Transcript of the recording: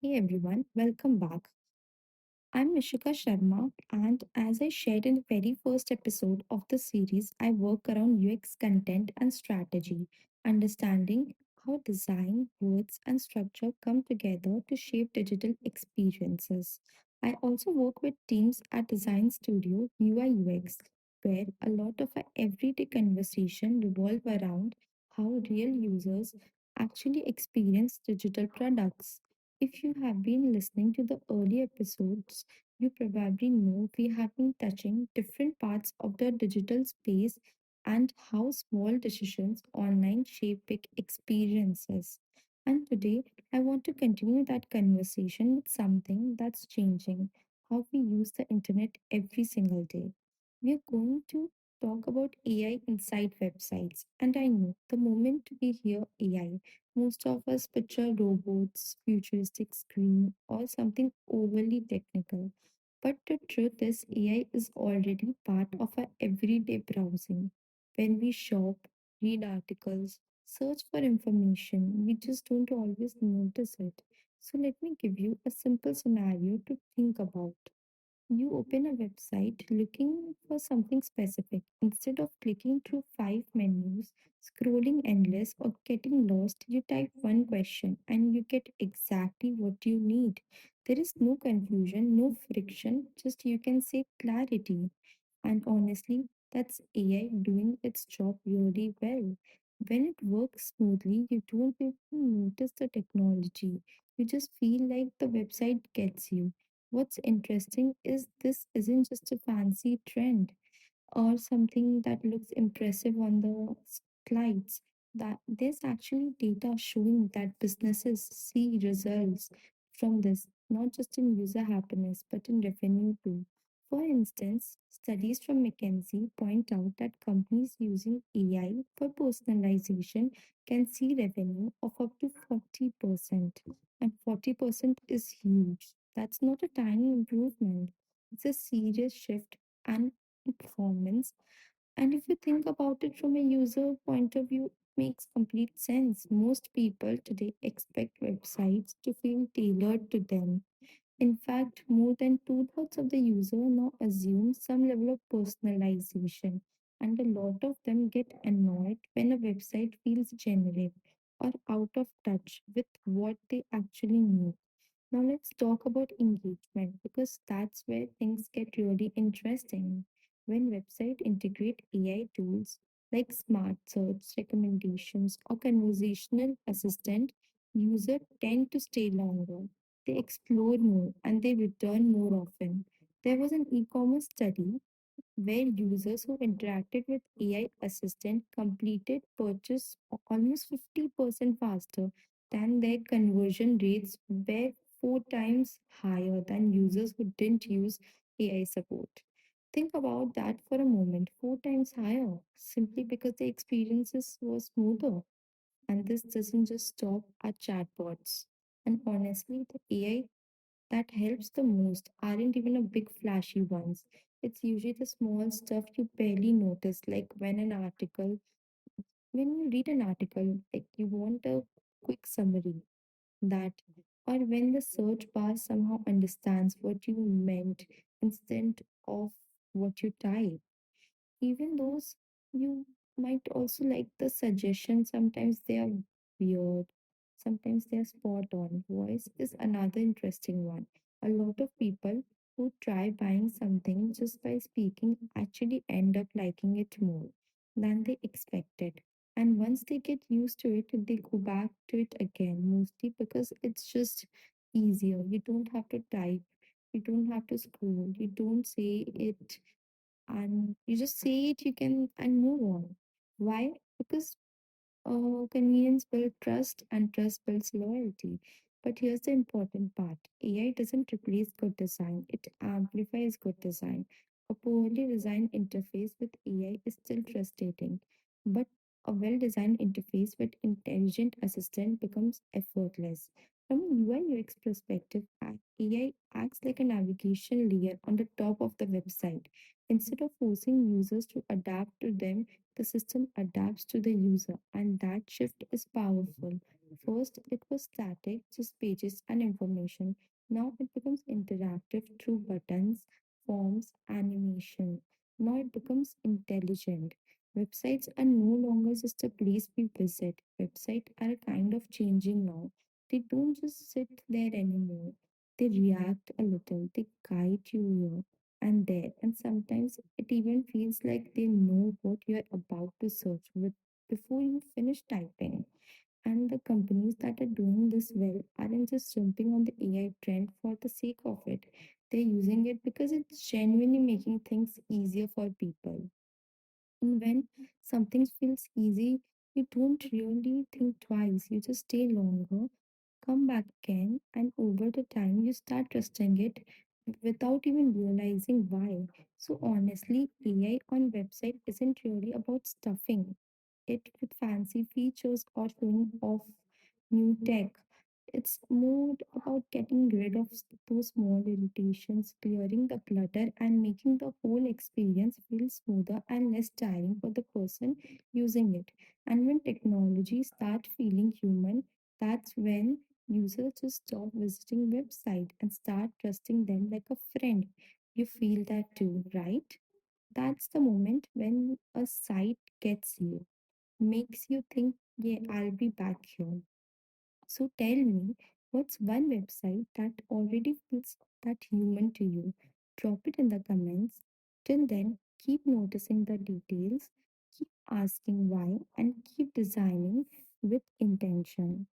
Hey everyone, welcome back. I'm Mishika Sharma, and as I shared in the very first episode of the series, I work around UX content and strategy, understanding how design, words, and structure come together to shape digital experiences. I also work with teams at Design Studio UI UX, where a lot of our everyday conversation revolve around how real users actually experience digital products. If you have been listening to the early episodes, you probably know we have been touching different parts of the digital space and how small decisions online shape big experiences. And today, I want to continue that conversation with something that's changing how we use the internet every single day. We are going to talk about AI inside websites. And I know the moment we hear AI, most of us picture robots, futuristic screen, or something overly technical. But the truth is, AI is already part of our everyday browsing. When we shop, read articles, search for information, we just don't always notice it. So, let me give you a simple scenario to think about. You open a website looking for something specific. Instead of clicking through five menus, scrolling endless, or getting lost, you type one question and you get exactly what you need. There is no confusion, no friction, just you can say clarity. And honestly, that's AI doing its job really well. When it works smoothly, you don't even notice the technology. You just feel like the website gets you. What's interesting is this isn't just a fancy trend or something that looks impressive on the slides. That there's actually data showing that businesses see results from this, not just in user happiness, but in revenue too. For instance, studies from McKinsey point out that companies using AI for personalization can see revenue of up to 40%. And 40% is huge. That's not a tiny improvement. It's a serious shift and performance. And if you think about it from a user point of view, it makes complete sense. Most people today expect websites to feel tailored to them. In fact, more than two-thirds of the user now assume some level of personalization, and a lot of them get annoyed when a website feels generic or out of touch with what they actually need. Now let's talk about engagement because that's where things get really interesting. When websites integrate AI tools like smart search recommendations or conversational assistant, users tend to stay longer. They explore more and they return more often. There was an e-commerce study where users who interacted with AI assistant completed purchase almost 50% faster than their conversion rates were four times higher than users who didn't use AI support. Think about that for a moment, four times higher, simply because the experiences were smoother. And this doesn't just stop at chatbots. And honestly, the AI that helps the most aren't even a big flashy ones. It's usually the small stuff you barely notice, like when you read an article, like you want a quick summary that, or when the search bar somehow understands what you meant instead of what you type. Even those you might also like the suggestions, sometimes they are weird, sometimes they are spot on. Voice is another interesting one. A lot of people who try buying something just by speaking actually end up liking it more than they expected. And once they get used to it, they go back to it again, mostly because it's just easier. You don't have to type, you don't have to scroll, you don't say it, and you just say it, you can and move on. Why? Because convenience builds trust and trust builds loyalty. But here's the important part: AI doesn't replace good design, it amplifies good design. A poorly designed interface with AI is still frustrating, but a well designed interface with intelligent assistant becomes effortless. From a UI UX perspective, AI acts like a navigation layer on the top of the website. Instead of forcing users to adapt to them, the system adapts to the user, and that shift is powerful. First, it was static, just pages and information. Now it becomes interactive through buttons, forms, animation. Now it becomes intelligent. Websites are no longer just a place we visit. Websites are a kind of changing now. They don't just sit there anymore. They react a little. They guide you here and there. And sometimes it even feels like they know what you're about to search with before you finish typing. And the companies that are doing this well aren't just jumping on the AI trend for the sake of it. They're using it because it's genuinely making things easier for people. And when something feels easy, you don't really think twice. You just stay longer, come back again, and over the time, you start trusting it without even realizing why. So, honestly, AI on website isn't really about stuffing it with fancy features or showing off new tech. It's more about getting rid of those small irritations, clearing the clutter, and making the whole experience feel smoother and less tiring for the person using it. And when technology starts feeling human, that's when users just stop visiting website and start trusting them like a friend. You feel that too, right? That's the moment when a site gets you, makes you think, yeah, I'll be back here. So tell me, what's one website that already feels that human to you? Drop it in the comments. Till then, keep noticing the details, keep asking why, and keep designing with intention.